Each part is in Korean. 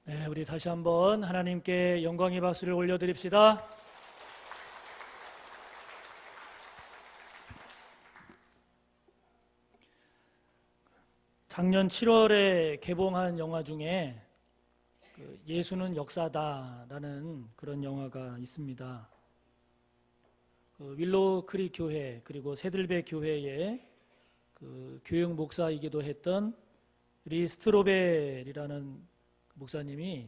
네, 우리 다시 한번 하나님께 영광의 박수를 올려드립시다. 작년 7월에 개봉한 영화 중에 예수는 역사다라는 그런 영화가 있습니다. 윌로우 크릭 교회 그리고 새들배 교회의 교육 목사이기도 했던 리 스트로벨이라는 목사님이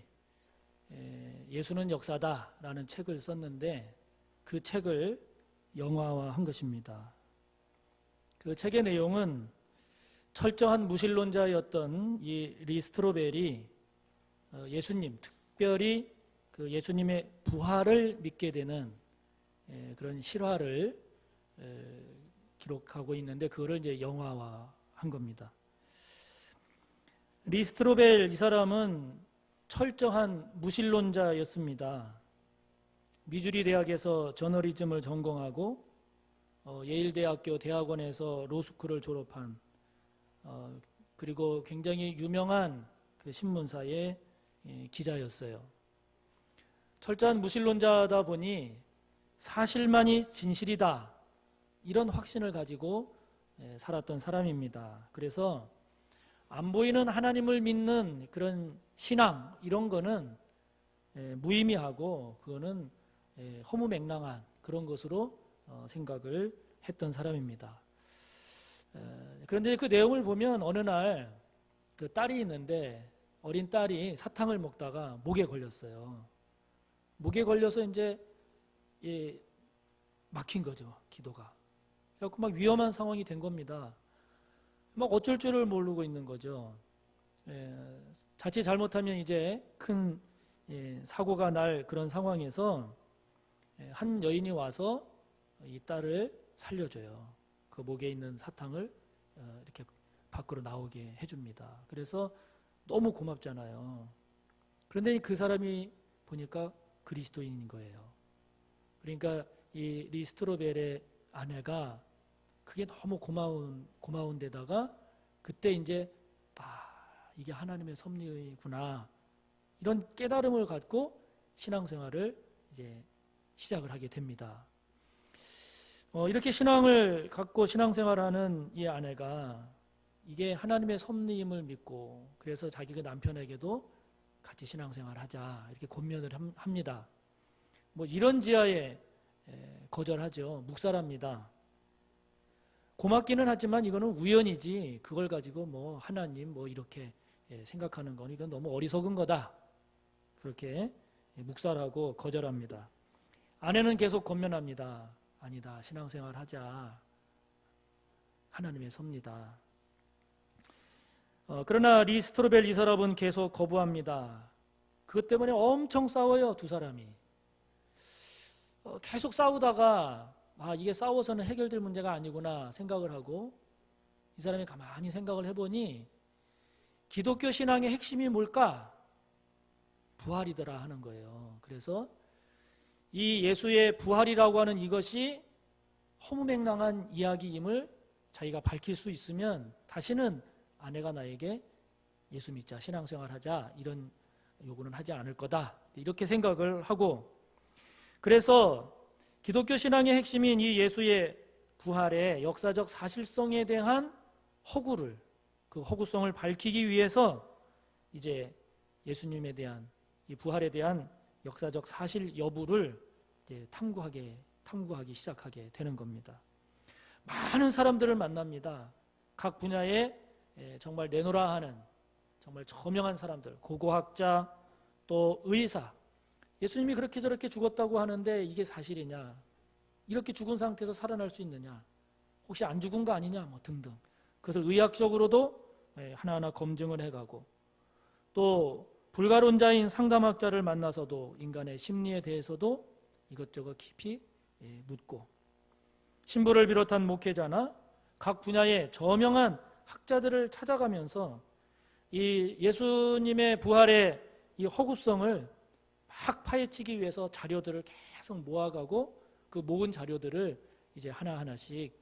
예수는 역사다라는 책을 썼는데 그 책을 영화화한 것입니다. 그 책의 내용은 철저한 무신론자였던 이 리 스트로벨이 예수님, 특별히 그 예수님의 부활을 믿게 되는 그런 실화를 기록하고 있는데 그거를 이제 영화화한 겁니다. 리 스트로벨 이 사람은 철저한 무신론자였습니다. 미주리 대학에서 저널리즘을 전공하고 예일대학교 대학원에서 로스쿨을 졸업한 그리고 굉장히 유명한 그 신문사의 기자였어요. 철저한 무신론자다 보니 사실만이 진실이다 이런 확신을 가지고 살았던 사람입니다. 그래서 안 보이는 하나님을 믿는 그런 신앙 이런 거는 무의미하고 그거는 허무맹랑한 그런 것으로 생각을 했던 사람입니다. 그런데 그 내용을 보면 어느 날 그 딸이 있는데 어린 딸이 사탕을 먹다가 목에 걸렸어요. 목에 걸려서 이제 막힌 거죠, 기도가. 그래서 막 위험한 상황이 된 겁니다. 막 어쩔 줄을 모르고 있는 거죠. 자칫 잘못하면 이제 큰 사고가 날 그런 상황에서 한 여인이 와서 이 딸을 살려줘요. 그 목에 있는 사탕을 이렇게 밖으로 나오게 해줍니다. 그래서 너무 고맙잖아요. 그런데 그 사람이 보니까 그리스도인인 거예요. 그러니까 이 리 스트로벨의 아내가 그게 너무 고마운 데다가 그때 이제 이게 하나님의 섭리구나 이런 깨달음을 갖고 신앙생활을 이제 시작을 하게 됩니다. 이렇게 신앙을 갖고 신앙생활하는 이 아내가 이게 하나님의 섭리임을 믿고 그래서 자기 그 남편에게도 같이 신앙생활하자 이렇게 권면을 합니다. 뭐 이런 지하에 거절하죠. 묵살합니다. 고맙기는 하지만 이거는 우연이지 그걸 가지고 뭐 하나님 뭐 이렇게 생각하는 건 이건 너무 어리석은 거다. 그렇게 묵살하고 거절합니다. 아내는 계속 권면합니다. 아니다. 신앙생활 하자. 하나님의 섭리다. 그러나 리 스트로벨 이 사람은 계속 거부합니다. 그것 때문에 엄청 싸워요. 두 사람이. 계속 싸우다가 이게 싸워서는 해결될 문제가 아니구나 생각을 하고 이 사람이 가만히 생각을 해보니 기독교 신앙의 핵심이 뭘까? 부활이더라 하는 거예요. 그래서 이 예수의 부활이라고 하는 이것이 허무맹랑한 이야기임을 자기가 밝힐 수 있으면 다시는 아내가 나에게 예수 믿자, 신앙생활하자 이런 요구는 하지 않을 거다 이렇게 생각을 하고 그래서 기독교 신앙의 핵심인 이 예수의 부활의 역사적 사실성에 대한 허구를 그 허구성을 밝히기 위해서 이제 예수님에 대한 이 부활에 대한 역사적 사실 여부를 이제 탐구하기 시작하게 되는 겁니다. 많은 사람들을 만납니다. 각 분야에 정말 내노라 하는 정말 저명한 사람들, 고고학자 또 의사 예수님이 그렇게 저렇게 죽었다고 하는데 이게 사실이냐? 이렇게 죽은 상태에서 살아날 수 있느냐? 혹시 안 죽은 거 아니냐? 뭐 등등. 그것을 의학적으로도 하나하나 검증을 해가고 또 불가론자인 상담학자를 만나서도 인간의 심리에 대해서도 이것저것 깊이 묻고 신부를 비롯한 목회자나 각 분야의 저명한 학자들을 찾아가면서 이 예수님의 부활의 이 허구성을 막 파헤치기 위해서 자료들을 계속 모아가고 그 모은 자료들을 이제 하나하나씩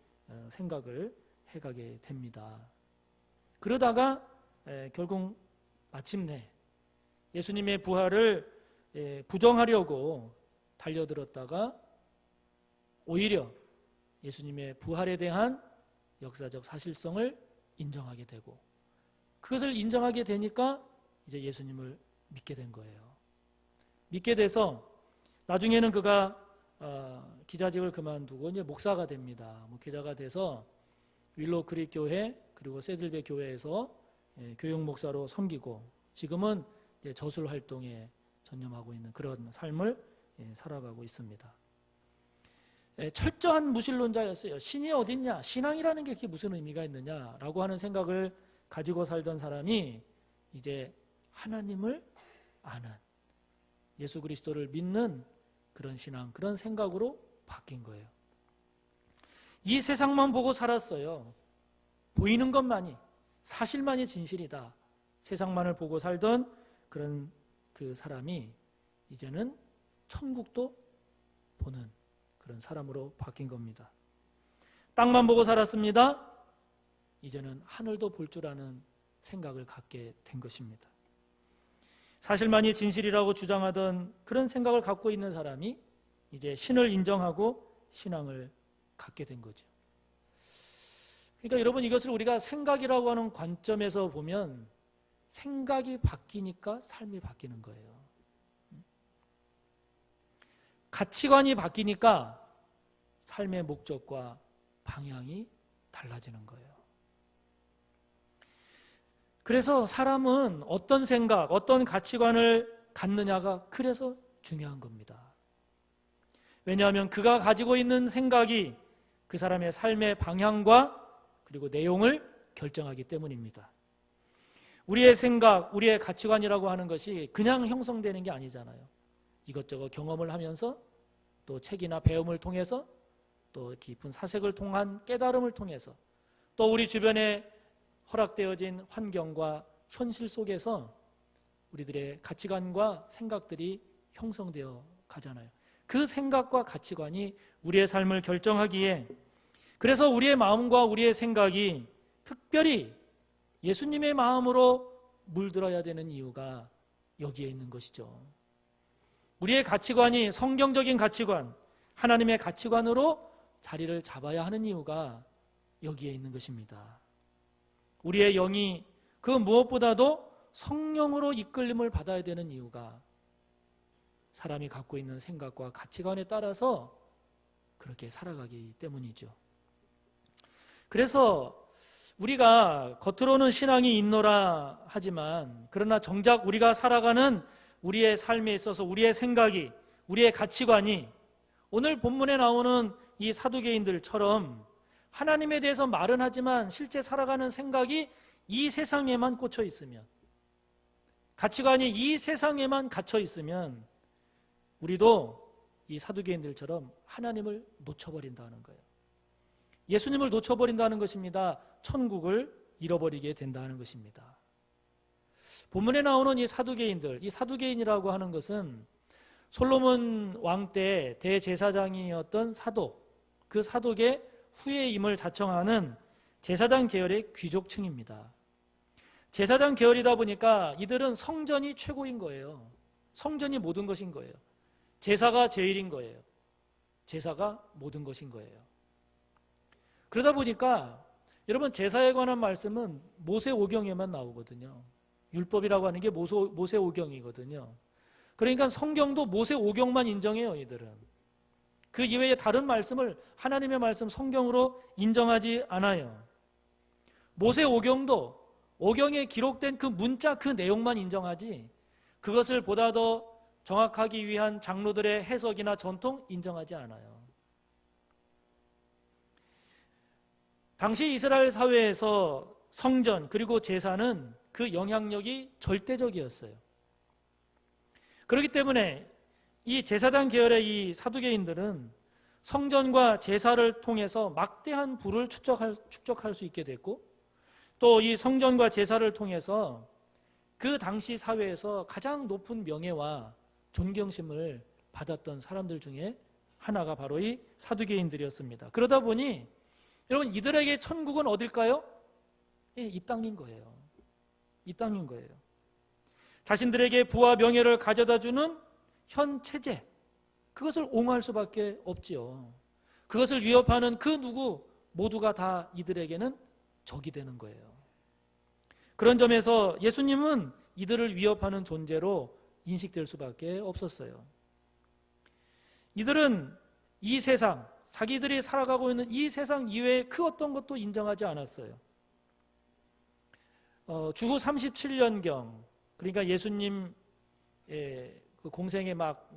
생각을 해가게 됩니다. 그러다가 결국 마침내 예수님의 부활을 부정하려고 달려들었다가 오히려 예수님의 부활에 대한 역사적 사실성을 인정하게 되고, 그것을 인정하게 되니까 이제 예수님을 믿게 된 거예요. 믿게 돼서 나중에는 그가 기자직을 그만두고 이제 목사가 됩니다. 목회자가 돼서 윌로우 크릭 교회 그리고 새들배 교회에서 교육 목사로 섬기고, 지금은 저술 활동에 전념하고 있는 그런 삶을 살아가고 있습니다. 철저한 무신론자였어요. 신이 어딨냐? 신앙이라는 게 그게 무슨 의미가 있느냐라고 하는 생각을 가지고 살던 사람이 이제 하나님을 아는, 예수 그리스도를 믿는 그런 신앙, 그런 생각으로 바뀐 거예요. 이 세상만 보고 살았어요. 보이는 것만이, 사실만이 진실이다. 세상만을 보고 살던 그런 그 사람이 이제는 천국도 보는 그런 사람으로 바뀐 겁니다. 땅만 보고 살았습니다. 이제는 하늘도 볼 줄 아는 생각을 갖게 된 것입니다. 사실만이 진실이라고 주장하던 그런 생각을 갖고 있는 사람이 이제 신을 인정하고 신앙을 갖게 된 거죠. 그러니까 여러분, 이것을 우리가 생각이라고 하는 관점에서 보면 생각이 바뀌니까 삶이 바뀌는 거예요. 가치관이 바뀌니까 삶의 목적과 방향이 달라지는 거예요. 그래서 사람은 어떤 생각, 어떤 가치관을 갖느냐가 그래서 중요한 겁니다. 왜냐하면 그가 가지고 있는 생각이 그 사람의 삶의 방향과 그리고 내용을 결정하기 때문입니다. 우리의 생각, 우리의 가치관이라고 하는 것이 그냥 형성되는 게 아니잖아요. 이것저것 경험을 하면서 또 책이나 배움을 통해서 또 깊은 사색을 통한 깨달음을 통해서 또 우리 주변에 허락되어진 환경과 현실 속에서 우리들의 가치관과 생각들이 형성되어 가잖아요. 그 생각과 가치관이 우리의 삶을 결정하기에, 그래서 우리의 마음과 우리의 생각이 특별히 예수님의 마음으로 물들어야 되는 이유가 여기에 있는 것이죠. 우리의 가치관이 성경적인 가치관, 하나님의 가치관으로 자리를 잡아야 하는 이유가 여기에 있는 것입니다. 우리의 영이 그 무엇보다도 성령으로 이끌림을 받아야 되는 이유가 사람이 갖고 있는 생각과 가치관에 따라서 그렇게 살아가기 때문이죠. 그래서 우리가 겉으로는 신앙이 있노라 하지만, 그러나 정작 우리가 살아가는 우리의 삶에 있어서 우리의 생각이, 우리의 가치관이 오늘 본문에 나오는 이 사두개인들처럼 하나님에 대해서 말은 하지만 실제 살아가는 생각이 이 세상에만 꽂혀 있으면, 가치관이 이 세상에만 갇혀 있으면 우리도 이 사두개인들처럼 하나님을 놓쳐버린다는 거예요. 예수님을 놓쳐버린다는 것입니다. 천국을 잃어버리게 된다는 것입니다. 본문에 나오는 이 사두개인들, 이 사두개인이라고 하는 것은 솔로몬 왕 때 대제사장이었던 사독, 그 사독의 후예임을 자청하는 제사장 계열의 귀족층입니다. 제사장 계열이다 보니까 이들은 성전이 최고인 거예요. 성전이 모든 것인 거예요. 제사가 제일인 거예요. 제사가 모든 것인 거예요. 그러다 보니까 여러분, 제사에 관한 말씀은 모세오경에만 나오거든요. 율법이라고 하는 게 모세오경이거든요. 그러니까 성경도 모세오경만 인정해요, 이들은. 그 이외에 다른 말씀을 하나님의 말씀 성경으로 인정하지 않아요. 모세오경도 오경에 기록된 그 문자, 그 내용만 인정하지 그것을 보다 더 정확하기 위한 장로들의 해석이나 전통 인정하지 않아요. 당시 이스라엘 사회에서 성전 그리고 제사는 그 영향력이 절대적이었어요. 그렇기 때문에 이 제사장 계열의 이 사두개인들은 성전과 제사를 통해서 막대한 부를 축적할 수 있게 됐고, 또 이 성전과 제사를 통해서 그 당시 사회에서 가장 높은 명예와 존경심을 받았던 사람들 중에 하나가 바로 이 사두개인들이었습니다. 그러다 보니 여러분, 이들에게 천국은 어딜까요? 이 땅인 거예요. 이 땅인 거예요. 자신들에게 부와 명예를 가져다주는 현 체제, 그것을 옹호할 수밖에 없지요. 그것을 위협하는 그 누구 모두가 다 이들에게는 적이 되는 거예요. 그런 점에서 예수님은 이들을 위협하는 존재로 인식될 수밖에 없었어요. 이들은 이 세상, 자기들이 살아가고 있는 이 세상 이외의 그 어떤 것도 인정하지 않았어요. 주후 37년경, 그러니까 예수님 그 공생에 막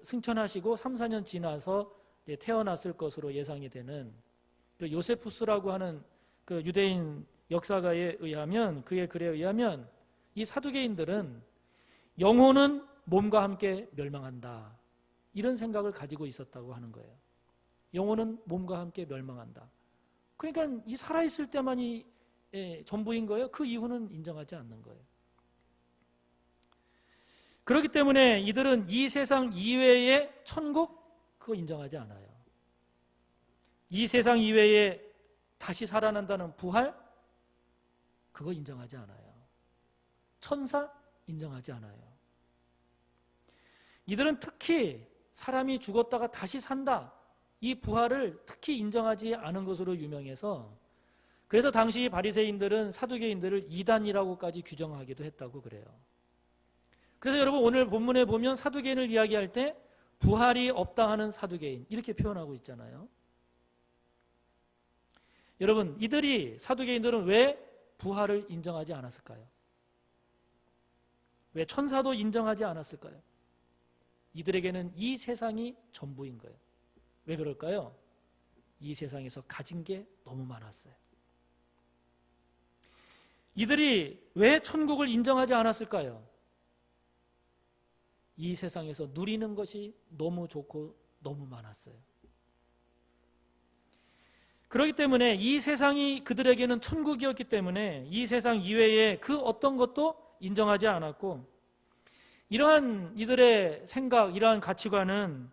승천하시고 3, 4년 지나서 태어났을 것으로 예상이 되는 그 요세푸스라고 하는 그 유대인 역사가에 의하면, 그의 글에 의하면 이 사두개인들은 영혼은 몸과 함께 멸망한다, 이런 생각을 가지고 있었다고 하는 거예요. 영혼은 몸과 함께 멸망한다. 그러니까 이 살아있을 때만이 전부인 거예요. 그 이후는 인정하지 않는 거예요. 그렇기 때문에 이들은 이 세상 이외의 천국, 그거 인정하지 않아요. 이 세상 이외에 다시 살아난다는 부활, 그거 인정하지 않아요. 천사, 인정하지 않아요. 이들은 특히 사람이 죽었다가 다시 산다, 이 부활을 특히 인정하지 않은 것으로 유명해서, 그래서 당시 바리새인들은 사두개인들을 이단이라고까지 규정하기도 했다고 그래요. 그래서 여러분 오늘 본문에 보면 사두개인을 이야기할 때 부활이 없다 하는 사두개인, 이렇게 표현하고 있잖아요. 여러분, 이들이, 사두개인들은 왜 부활을 인정하지 않았을까요? 왜 천사도 인정하지 않았을까요? 이들에게는 이 세상이 전부인 거예요. 왜 그럴까요? 이 세상에서 가진 게 너무 많았어요. 이들이 왜 천국을 인정하지 않았을까요? 이 세상에서 누리는 것이 너무 좋고 너무 많았어요. 그렇기 때문에 이 세상이 그들에게는 천국이었기 때문에 이 세상 이외에 그 어떤 것도 인정하지 않았고, 이러한 이들의 생각, 이러한 가치관은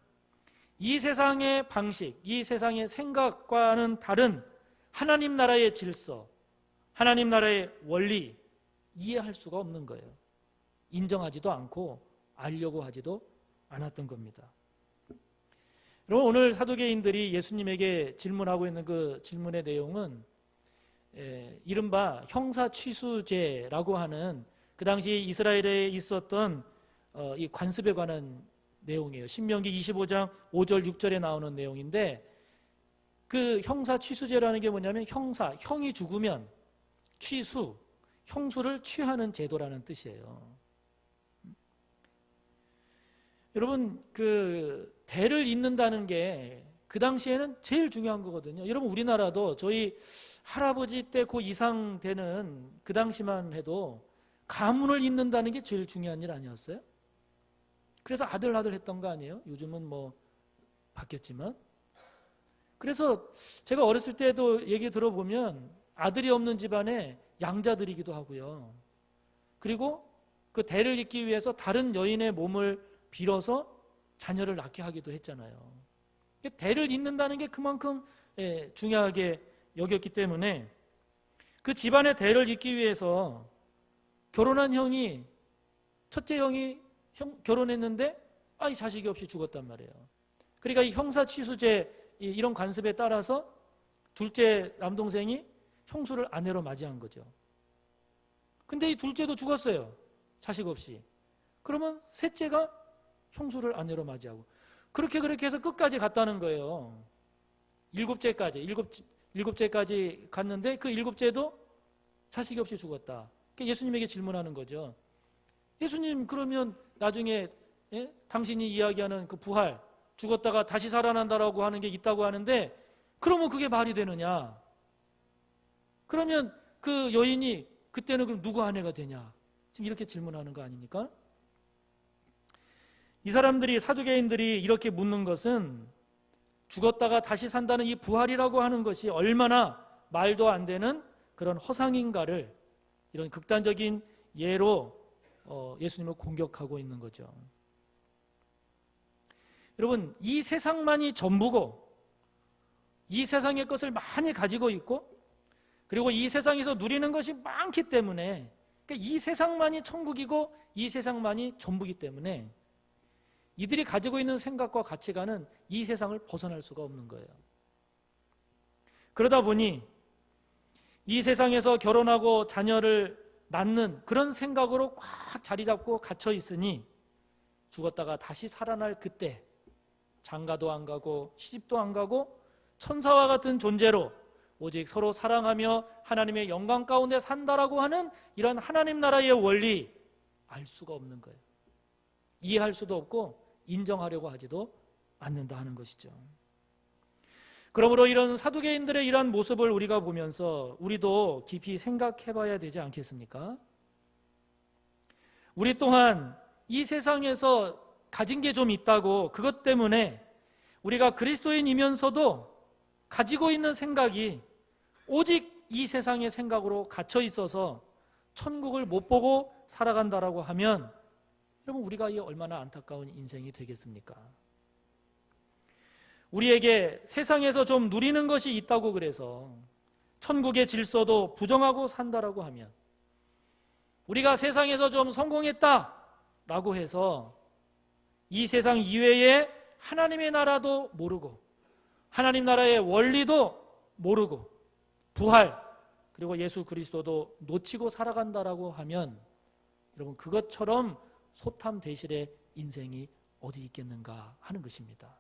이 세상의 방식, 이 세상의 생각과는 다른 하나님 나라의 질서, 하나님 나라의 원리, 이해할 수가 없는 거예요. 인정하지도 않고 알려고 하지도 않았던 겁니다. 여러분, 오늘 사두개인들이 예수님에게 질문하고 있는 그 질문의 내용은 이른바 형사취수제라고 하는 그 당시 이스라엘에 있었던 이 관습에 관한 내용이에요. 신명기 25장 5절 6절에 나오는 내용인데, 그 형사취수제라는 게 뭐냐면 형이 죽으면 취수, 형수를 취하는 제도라는 뜻이에요. 여러분, 그 대를 잇는다는 게 그 당시에는 제일 중요한 거거든요. 여러분, 우리나라도 저희 할아버지 때 그 이상 되는 그 당시만 해도 가문을 잇는다는 게 제일 중요한 일 아니었어요? 그래서 아들 했던 거 아니에요? 요즘은 뭐 바뀌었지만. 그래서 제가 어렸을 때도 얘기 들어보면 아들이 없는 집안에 양자들이기도 하고요. 그리고 그 대를 잇기 위해서 다른 여인의 몸을 빌어서 자녀를 낳게 하기도 했잖아요. 대를 잇는다는 게 그만큼 중요하게 여겼기 때문에 그 집안의 대를 잇기 위해서 결혼한 형이, 첫째 형이 결혼했는데 아이 자식이 없이 죽었단 말이에요. 그러니까 이 형사취수제, 이런 관습에 따라서 둘째 남동생이 형수를 아내로 맞이한 거죠. 근데 이 둘째도 죽었어요. 자식 없이. 그러면 셋째가 형수를 아내로 맞이하고, 그렇게 해서 끝까지 갔다는 거예요. 일곱째까지 갔는데 그 일곱째도 자식이 없이 죽었다. 그러니까 예수님에게 질문하는 거죠. 예수님, 그러면 나중에 당신이 이야기하는 그 부활, 죽었다가 다시 살아난다라고 하는 게 있다고 하는데, 그러면 그게 말이 되느냐? 그러면 그 여인이 그때는 그럼 누구 아내가 되냐? 지금 이렇게 질문하는 거 아닙니까? 이 사람들이, 사두개인들이 이렇게 묻는 것은 죽었다가 다시 산다는 이 부활이라고 하는 것이 얼마나 말도 안 되는 그런 허상인가를 이런 극단적인 예로 예수님을 공격하고 있는 거죠. 여러분, 이 세상만이 전부고 이 세상의 것을 많이 가지고 있고, 그리고 이 세상에서 누리는 것이 많기 때문에 그러니까 이 세상만이 천국이고 이 세상만이 전부이기 때문에 이들이 가지고 있는 생각과 가치관은 이 세상을 벗어날 수가 없는 거예요. 그러다 보니 이 세상에서 결혼하고 자녀를 낳는 그런 생각으로 꽉 자리 잡고 갇혀 있으니 죽었다가 다시 살아날 그때 장가도 안 가고 시집도 안 가고 천사와 같은 존재로 오직 서로 사랑하며 하나님의 영광 가운데 산다라고 하는 이런 하나님 나라의 원리 알 수가 없는 거예요. 이해할 수도 없고 인정하려고 하지도 않는다 하는 것이죠. 그러므로 이런 사두개인들의 이러한 모습을 우리가 보면서 우리도 깊이 생각해 봐야 되지 않겠습니까? 우리 또한 이 세상에서 가진 게 좀 있다고 그것 때문에 우리가 그리스도인이면서도 가지고 있는 생각이 오직 이 세상의 생각으로 갇혀 있어서 천국을 못 보고 살아간다라고 하면 여러분 우리가 이 얼마나 안타까운 인생이 되겠습니까? 우리에게 세상에서 좀 누리는 것이 있다고 그래서 천국의 질서도 부정하고 산다라고 하면 우리가 세상에서 좀 성공했다라고 해서 이 세상 이외에 하나님의 나라도 모르고 하나님 나라의 원리도 모르고 부활 그리고 예수 그리스도도 놓치고 살아간다라고 하면 여러분 그것처럼 소탐대실의 인생이 어디 있겠는가 하는 것입니다.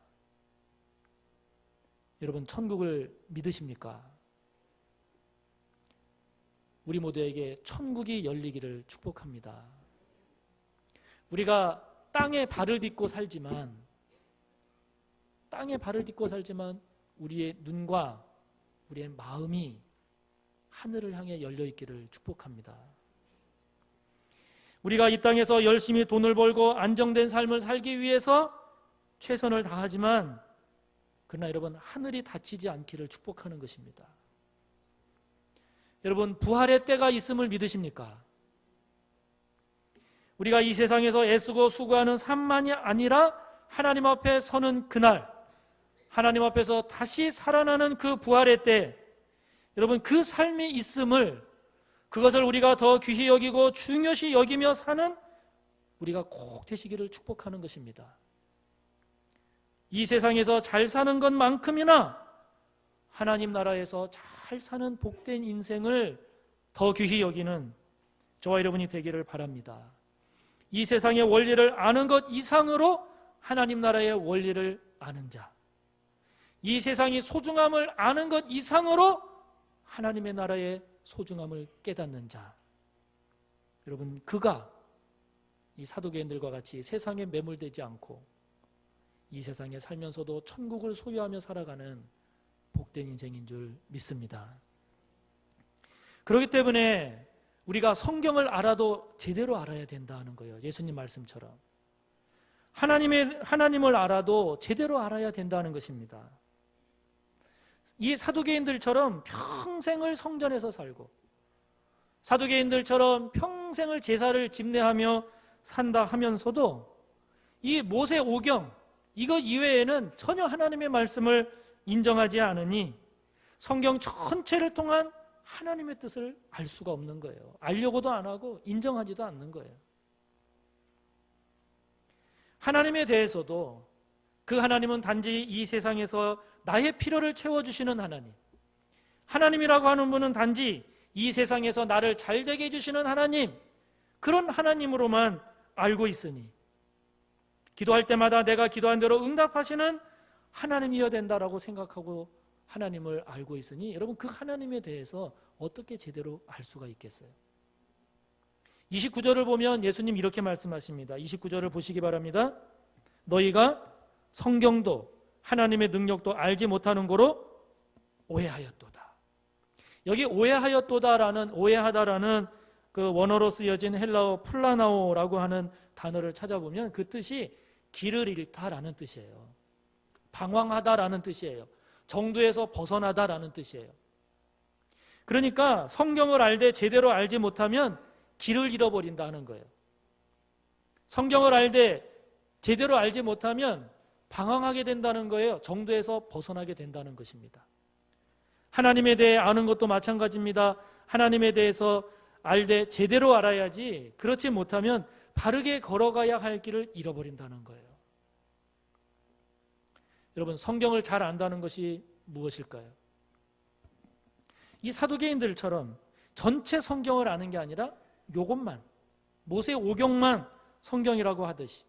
여러분 천국을 믿으십니까? 우리 모두에게 천국이 열리기를 축복합니다. 우리가 땅에 발을 딛고 살지만 우리의 눈과 우리의 마음이 하늘을 향해 열려 있기를 축복합니다. 우리가 이 땅에서 열심히 돈을 벌고 안정된 삶을 살기 위해서 최선을 다하지만 그러나 여러분 하늘이 닫히지 않기를 축복하는 것입니다. 여러분 부활의 때가 있음을 믿으십니까? 우리가 이 세상에서 애쓰고 수고하는 삶만이 아니라 하나님 앞에 서는 그날 하나님 앞에서 다시 살아나는 그 부활의 때 여러분 그 삶이 있음을 그것을 우리가 더 귀히 여기고 중요시 여기며 사는 우리가 꼭 되시기를 축복하는 것입니다. 이 세상에서 잘 사는 것만큼이나 하나님 나라에서 잘 사는 복된 인생을 더 귀히 여기는 저와 여러분이 되기를 바랍니다. 이 세상의 원리를 아는 것 이상으로 하나님 나라의 원리를 아는 자, 이 세상이 소중함을 아는 것 이상으로 하나님의 나라의 소중함을 깨닫는 자, 여러분 그가 이 사두개인들과 같이 세상에 매몰되지 않고 이 세상에 살면서도 천국을 소유하며 살아가는 복된 인생인 줄 믿습니다. 그렇기 때문에 우리가 성경을 알아도 제대로 알아야 된다는 거예요. 예수님 말씀처럼 하나님을 알아도 제대로 알아야 된다는 것입니다. 이 사두개인들처럼 평생을 성전에서 살고 사두개인들처럼 평생을 제사를 집례하며 산다 하면서도 이 모세 오경 이것 이외에는 전혀 하나님의 말씀을 인정하지 않으니 성경 전체를 통한 하나님의 뜻을 알 수가 없는 거예요. 알려고도 안 하고 인정하지도 않는 거예요. 하나님에 대해서도 그 하나님은 단지 이 세상에서 나의 필요를 채워주시는 하나님, 하나님이라고 하는 분은 단지 이 세상에서 나를 잘되게 해주시는 하나님, 그런 하나님으로만 알고 있으니 기도할 때마다 내가 기도한 대로 응답하시는 하나님이어야 된다라고 생각하고 하나님을 알고 있으니 여러분 그 하나님에 대해서 어떻게 제대로 알 수가 있겠어요? 29절을 보면 예수님 이렇게 말씀하십니다. 29절을 보시기 바랍니다. 너희가 성경도 하나님의 능력도 알지 못하는 거로 오해하였도다. 여기 오해하다라는 그 원어로 쓰여진 헬라어 플라나오라고 하는 단어를 찾아보면 그 뜻이 길을 잃다라는 뜻이에요. 방황하다라는 뜻이에요. 정도에서 벗어나다라는 뜻이에요. 그러니까 성경을 알되 제대로 알지 못하면 길을 잃어버린다는 거예요. 성경을 알되 제대로 알지 못하면 방황하게 된다는 거예요. 정도에서 벗어나게 된다는 것입니다. 하나님에 대해 아는 것도 마찬가지입니다. 하나님에 대해서 알되 제대로 알아야지, 그렇지 못하면 바르게 걸어가야 할 길을 잃어버린다는 거예요. 여러분, 성경을 잘 안다는 것이 무엇일까요? 이 사두개인들처럼 전체 성경을 아는 게 아니라 요것만, 모세 오경만 성경이라고 하듯이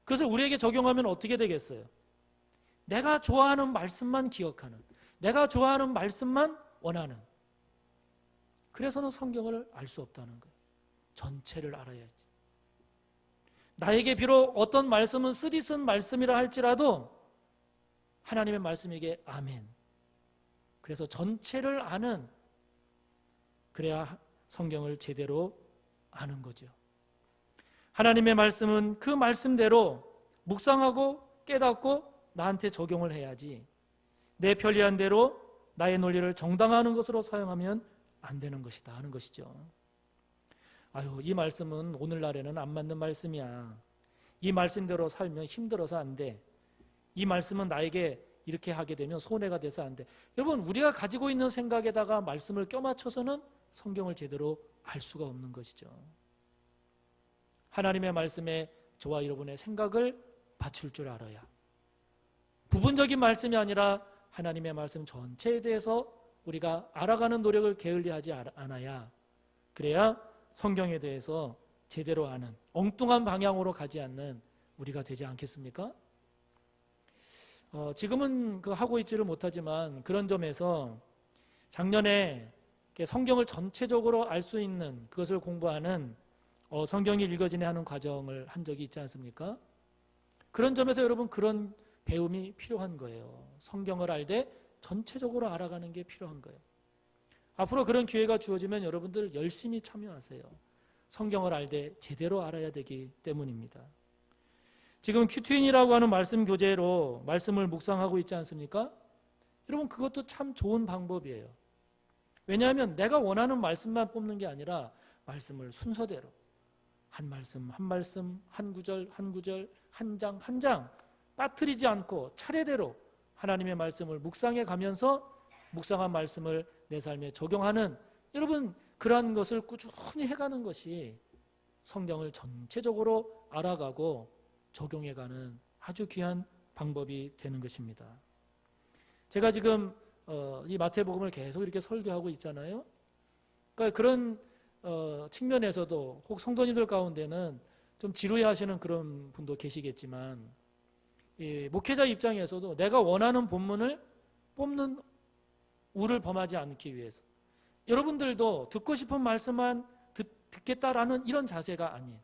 그것을 우리에게 적용하면 어떻게 되겠어요? 내가 좋아하는 말씀만 기억하는, 내가 좋아하는 말씀만 원하는, 그래서는 성경을 알 수 없다는 거예요. 전체를 알아야지. 나에게 비록 어떤 말씀은 쓰디쓴 말씀이라 할지라도 하나님의 말씀에게 아멘. 그래서 전체를 아는, 그래야 성경을 제대로 아는 거죠. 하나님의 말씀은 그 말씀대로 묵상하고 깨닫고 나한테 적용을 해야지, 내 편리한 대로 나의 논리를 정당화하는 것으로 사용하면 안 되는 것이다 하는 것이죠. 아유, 이 말씀은 오늘날에는 안 맞는 말씀이야. 이 말씀대로 살면 힘들어서 안 돼. 이 말씀은 나에게 이렇게 하게 되면 손해가 돼서 안 돼. 여러분, 우리가 가지고 있는 생각에다가 말씀을 껴맞춰서는 성경을 제대로 알 수가 없는 것이죠. 하나님의 말씀에 저와 여러분의 생각을 맞출 줄 알아야, 부분적인 말씀이 아니라 하나님의 말씀 전체에 대해서 우리가 알아가는 노력을 게을리하지 않아야, 그래야 성경에 대해서 제대로 아는, 엉뚱한 방향으로 가지 않는 우리가 되지 않겠습니까? 지금은 하고 있지를 못하지만 그런 점에서 작년에 성경을 전체적으로 알 수 있는 그것을 공부하는 성경이 읽어지네 하는 과정을 한 적이 있지 않습니까? 그런 점에서 여러분, 그런 배움이 필요한 거예요. 성경을 알되 전체적으로 알아가는 게 필요한 거예요. 앞으로 그런 기회가 주어지면 여러분들 열심히 참여하세요. 성경을 알되 제대로 알아야 되기 때문입니다. 지금 큐트윈이라고 하는 말씀 교재로 말씀을 묵상하고 있지 않습니까? 여러분, 그것도 참 좋은 방법이에요. 왜냐하면 내가 원하는 말씀만 뽑는 게 아니라 말씀을 순서대로 한 말씀 한 말씀, 한 구절 한 구절, 한 장 한 장 빠뜨리지 않고 차례대로 하나님의 말씀을 묵상해 가면서 묵상한 말씀을 내 삶에 적용하는, 여러분, 그러한 것을 꾸준히 해가는 것이 성경을 전체적으로 알아가고 적용해가는 아주 귀한 방법이 되는 것입니다. 제가 지금 이 마태복음을 계속 이렇게 설교하고 있잖아요. 그러니까 그런 측면에서도 혹 성도님들 가운데는 좀 지루해하시는 그런 분도 계시겠지만, 이 목회자 입장에서도 내가 원하는 본문을 뽑는 우를 범하지 않기 위해서 여러분들도 듣고 싶은 말씀만 듣겠다라는 이런 자세가 아닌,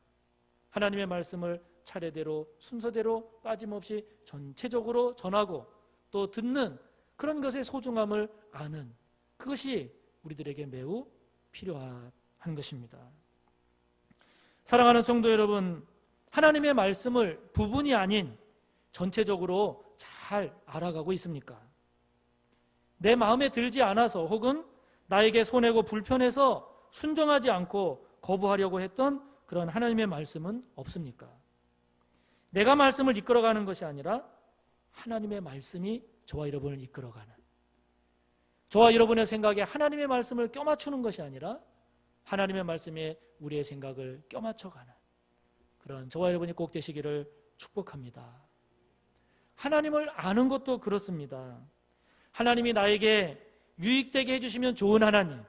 하나님의 말씀을 차례대로 순서대로 빠짐없이 전체적으로 전하고 또 듣는 그런 것의 소중함을 아는, 그것이 우리들에게 매우 필요한 것입니다. 사랑하는 성도 여러분, 하나님의 말씀을 부분이 아닌 전체적으로 잘 알아가고 있습니까? 내 마음에 들지 않아서 혹은 나에게 손해고 불편해서 순종하지 않고 거부하려고 했던 그런 하나님의 말씀은 없습니까? 내가 말씀을 이끌어가는 것이 아니라 하나님의 말씀이 저와 여러분을 이끌어가는, 저와 여러분의 생각에 하나님의 말씀을 껴맞추는 것이 아니라 하나님의 말씀에 우리의 생각을 껴맞춰가는 그런 저와 여러분이 꼭 되시기를 축복합니다. 하나님을 아는 것도 그렇습니다. 하나님이 나에게 유익되게 해주시면 좋은 하나님,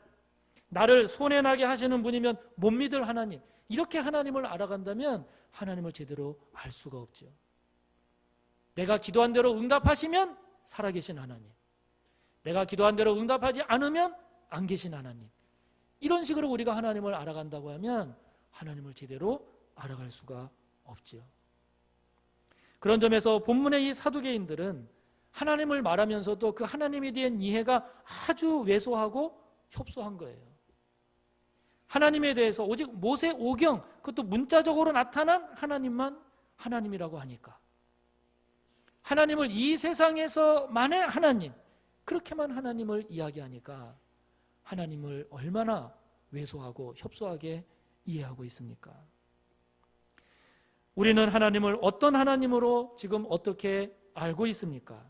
나를 손해나게 하시는 분이면 못 믿을 하나님, 이렇게 하나님을 알아간다면 하나님을 제대로 알 수가 없죠. 내가 기도한 대로 응답하시면 살아계신 하나님, 내가 기도한 대로 응답하지 않으면 안 계신 하나님, 이런 식으로 우리가 하나님을 알아간다고 하면 하나님을 제대로 알아갈 수가 없죠. 그런 점에서 본문의 이 사두개인들은 하나님을 말하면서도 그 하나님에 대한 이해가 아주 왜소하고 협소한 거예요. 하나님에 대해서 오직 모세 오경, 그것도 문자적으로 나타난 하나님만 하나님이라고 하니까, 하나님을 이 세상에서만의 하나님, 그렇게만 하나님을 이야기하니까 하나님을 얼마나 왜소하고 협소하게 이해하고 있습니까? 우리는 하나님을 어떤 하나님으로 지금 어떻게 알고 있습니까?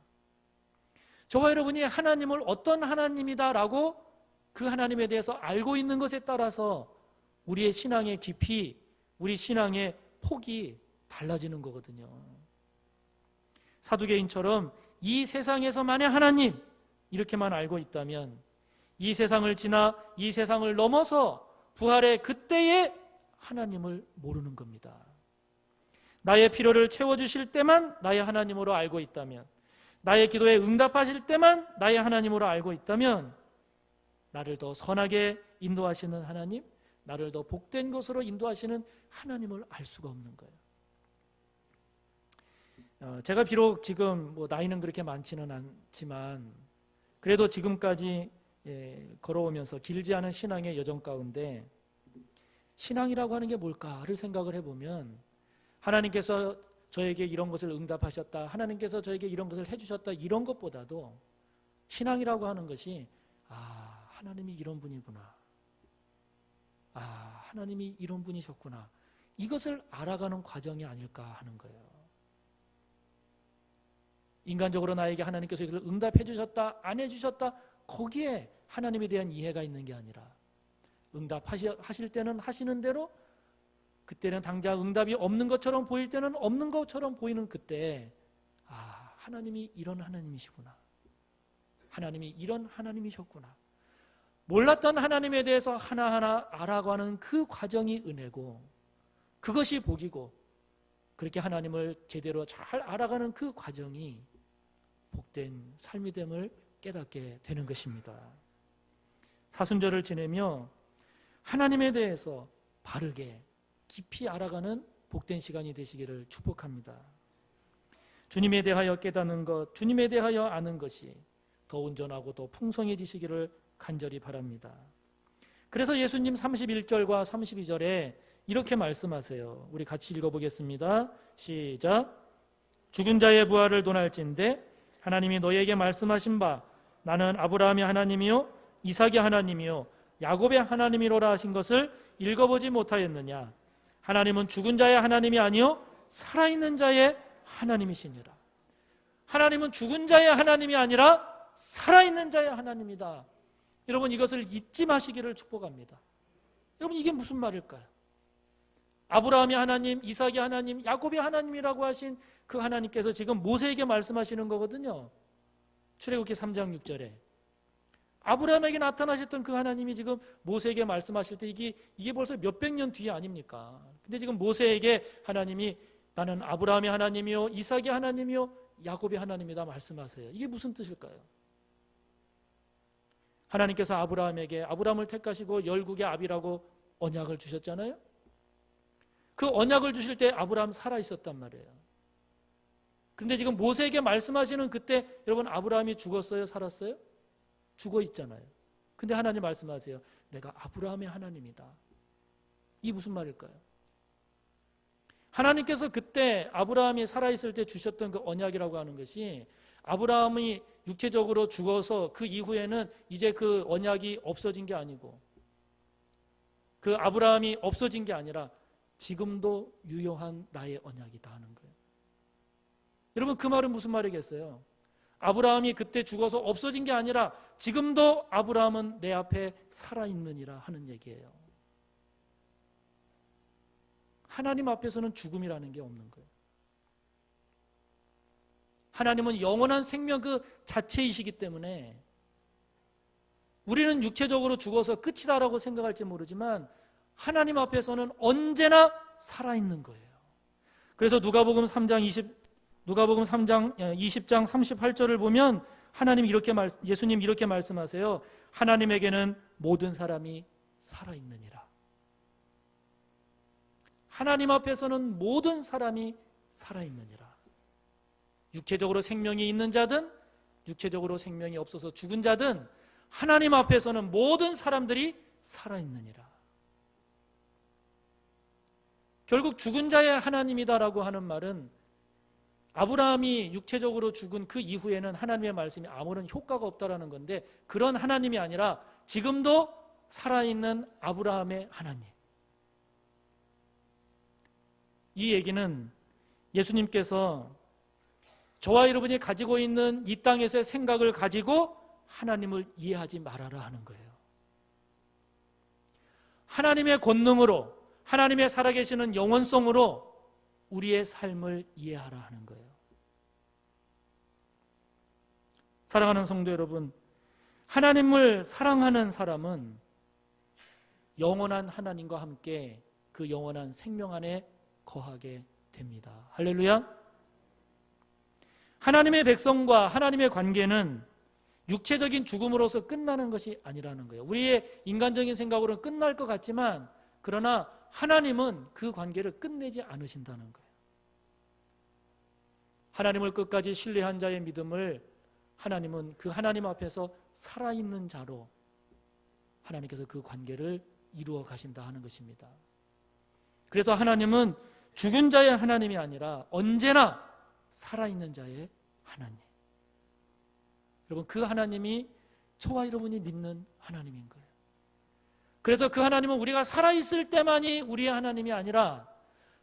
저와 여러분이 하나님을 어떤 하나님이다라고 그 하나님에 대해서 알고 있는 것에 따라서 우리의 신앙의 깊이, 우리 신앙의 폭이 달라지는 거거든요. 사두개인처럼 이 세상에서 만약 하나님 이렇게만 알고 있다면 이 세상을 지나 이 세상을 넘어서 부활의 그때의 하나님을 모르는 겁니다. 나의 필요를 채워주실 때만 나의 하나님으로 알고 있다면, 나의 기도에 응답하실 때만 나의 하나님으로 알고 있다면, 나를 더 선하게 인도하시는 하나님, 나를 더 복된 것으로 인도하시는 하나님을 알 수가 없는 거예요. 제가 비록 지금 나이는 그렇게 많지는 않지만 그래도 지금까지 걸어오면서 길지 않은 신앙의 여정 가운데 신앙이라고 하는 게 뭘까를 생각을 해보면, 하나님께서 저에게 이런 것을 응답하셨다, 하나님께서 저에게 이런 것을 해주셨다, 이런 것보다도 신앙이라고 하는 것이 하나님이 이런 분이구나, 하나님이 이런 분이셨구나, 이것을 알아가는 과정이 아닐까 하는 거예요. 인간적으로 나에게 하나님께서 이것을 응답해 주셨다, 안 해주셨다, 거기에 하나님에 대한 이해가 있는 게 아니라 응답하실 때는 하시는 대로, 그때는 당장 응답이 없는 것처럼 보일 때는 없는 것처럼 보이는 그때 하나님이 이런 하나님이시구나, 하나님이 이런 하나님이셨구나, 몰랐던 하나님에 대해서 하나하나 알아가는 그 과정이 은혜고, 그것이 복이고, 그렇게 하나님을 제대로 잘 알아가는 그 과정이 복된 삶이 됨을 깨닫게 되는 것입니다. 사순절을 지내며 하나님에 대해서 바르게 깊이 알아가는 복된 시간이 되시기를 축복합니다. 주님에 대하여 깨닫는 것, 주님에 대하여 아는 것이 더 온전하고 더 풍성해지시기를 간절히 바랍니다. 그래서 예수님 31절과 32절에 이렇게 말씀하세요. 우리 같이 읽어보겠습니다. 시작. 죽은 자의 부활을 논할진대 하나님이 너희에게 말씀하신 바 나는 아브라함의 하나님이요 이삭의 하나님이요 야곱의 하나님이로라 하신 것을 읽어보지 못하였느냐. 하나님은 죽은 자의 하나님이 아니요 살아있는 자의 하나님이시니라. 하나님은 죽은 자의 하나님이 아니라 살아있는 자의 하나님이다. 여러분, 이것을 잊지 마시기를 축복합니다. 여러분, 이게 무슨 말일까요? 아브라함의 하나님, 이삭의 하나님, 야곱의 하나님이라고 하신 그 하나님께서 지금 모세에게 말씀하시는 거거든요. 출애굽기 3장 6절에 아브라함에게 나타나셨던 그 하나님이 지금 모세에게 말씀하실 때 이게 벌써 몇백 년 뒤에 아닙니까? 근데 지금 모세에게 하나님이 나는 아브라함의 하나님이요 이삭의 하나님이요 야곱의 하나님이다 말씀하세요. 이게 무슨 뜻일까요? 하나님께서 아브라함에게 아브라함을 택하시고 열국의 아비라고 언약을 주셨잖아요. 그 언약을 주실 때 아브라함 살아있었단 말이에요. 근데 지금 모세에게 말씀하시는 그때 여러분 아브라함이 죽었어요? 살았어요? 죽어 있잖아요. 근데 하나님 말씀하세요. 내가 아브라함의 하나님이다. 이 무슨 말일까요? 하나님께서 그때 아브라함이 살아있을 때 주셨던 그 언약이라고 하는 것이 아브라함이 육체적으로 죽어서 그 이후에는 이제 그 언약이 없어진 게 아니고 그 아브라함이 없어진 게 아니라 지금도 유효한 나의 언약이다 하는 거예요. 여러분, 그 말은 무슨 말이겠어요? 아브라함이 그때 죽어서 없어진 게 아니라 지금도 아브라함은 내 앞에 살아있느니라 하는 얘기예요. 하나님 앞에서는 죽음이라는 게 없는 거예요. 하나님은 영원한 생명 그 자체이시기 때문에 우리는 육체적으로 죽어서 끝이다라고 생각할지 모르지만 하나님 앞에서는 언제나 살아있는 거예요. 그래서 누가복음 20장 38절을 보면 예수님 이렇게 말씀하세요. 하나님에게는 모든 사람이 살아있느니라. 하나님 앞에서는 모든 사람이 살아있느니라. 육체적으로 생명이 있는 자든 육체적으로 생명이 없어서 죽은 자든 하나님 앞에서는 모든 사람들이 살아있느니라. 결국 죽은 자의 하나님이다라고 하는 말은 아브라함이 육체적으로 죽은 그 이후에는 하나님의 말씀이 아무런 효과가 없다라는 건데 그런 하나님이 아니라 지금도 살아있는 아브라함의 하나님. 이 얘기는 예수님께서 저와 여러분이 가지고 있는 이 땅에서의 생각을 가지고 하나님을 이해하지 말아라 하는 거예요. 하나님의 권능으로, 하나님의 살아계시는 영원성으로 우리의 삶을 이해하라 하는 거예요. 사랑하는 성도 여러분, 하나님을 사랑하는 사람은 영원한 하나님과 함께 그 영원한 생명 안에 거하게 됩니다. 할렐루야. 하나님의 백성과 하나님의 관계는 육체적인 죽음으로서 끝나는 것이 아니라는 거예요. 우리의 인간적인 생각으로는 끝날 것 같지만, 그러나 하나님은 그 관계를 끝내지 않으신다는 거예요. 하나님을 끝까지 신뢰한 자의 믿음을 하나님은 그 하나님 앞에서 살아있는 자로 하나님께서 그 관계를 이루어 가신다 하는 것입니다. 그래서 하나님은 죽은 자의 하나님이 아니라 언제나 살아있는 자의 하나님. 여러분, 그 하나님이 저와 여러분이 믿는 하나님인 거예요. 그래서 그 하나님은 우리가 살아있을 때만이 우리의 하나님이 아니라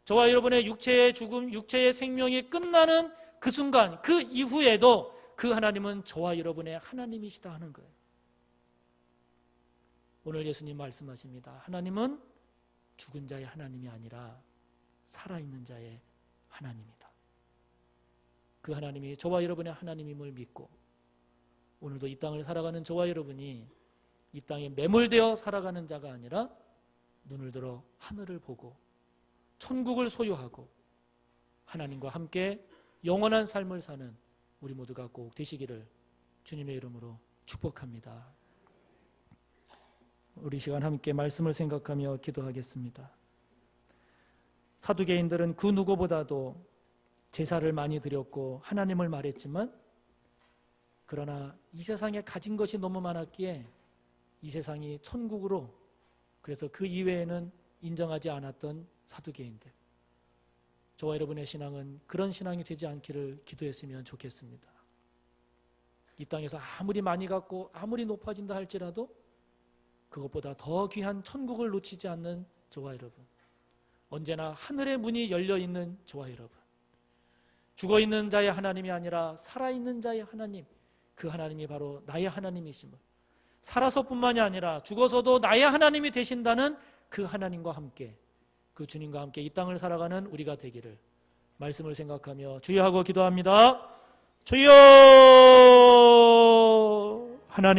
저와 여러분의 육체의 죽음, 육체의 생명이 끝나는 그 순간, 그 이후에도 그 하나님은 저와 여러분의 하나님이시다 하는 거예요. 오늘 예수님 말씀하십니다. 하나님은 죽은 자의 하나님이 아니라 살아있는 자의 하나님이다. 그 하나님이 저와 여러분의 하나님임을 믿고 오늘도 이 땅을 살아가는 저와 여러분이 이 땅에 매몰되어 살아가는 자가 아니라 눈을 들어 하늘을 보고 천국을 소유하고 하나님과 함께 영원한 삶을 사는 우리 모두가 꼭 되시기를 주님의 이름으로 축복합니다. 우리 시간 함께 말씀을 생각하며 기도하겠습니다. 사두개인들은 그 누구보다도 제사를 많이 드렸고 하나님을 말했지만, 그러나 이 세상에 가진 것이 너무 많았기에 이 세상이 천국으로, 그래서 그 이외에는 인정하지 않았던 사두개인들. 저와 여러분의 신앙은 그런 신앙이 되지 않기를 기도했으면 좋겠습니다. 이 땅에서 아무리 많이 갖고 아무리 높아진다 할지라도 그것보다 더 귀한 천국을 놓치지 않는 저와 여러분, 언제나 하늘의 문이 열려있는 저와 여러분, 죽어있는 자의 하나님이 아니라 살아있는 자의 하나님, 그 하나님이 바로 나의 하나님이심을, 살아서뿐만이 아니라 죽어서도 나의 하나님이 되신다는 그 하나님과 함께, 그 주님과 함께 이 땅을 살아가는 우리가 되기를 말씀을 생각하며 주여 하고 기도합니다. 주여. 하나님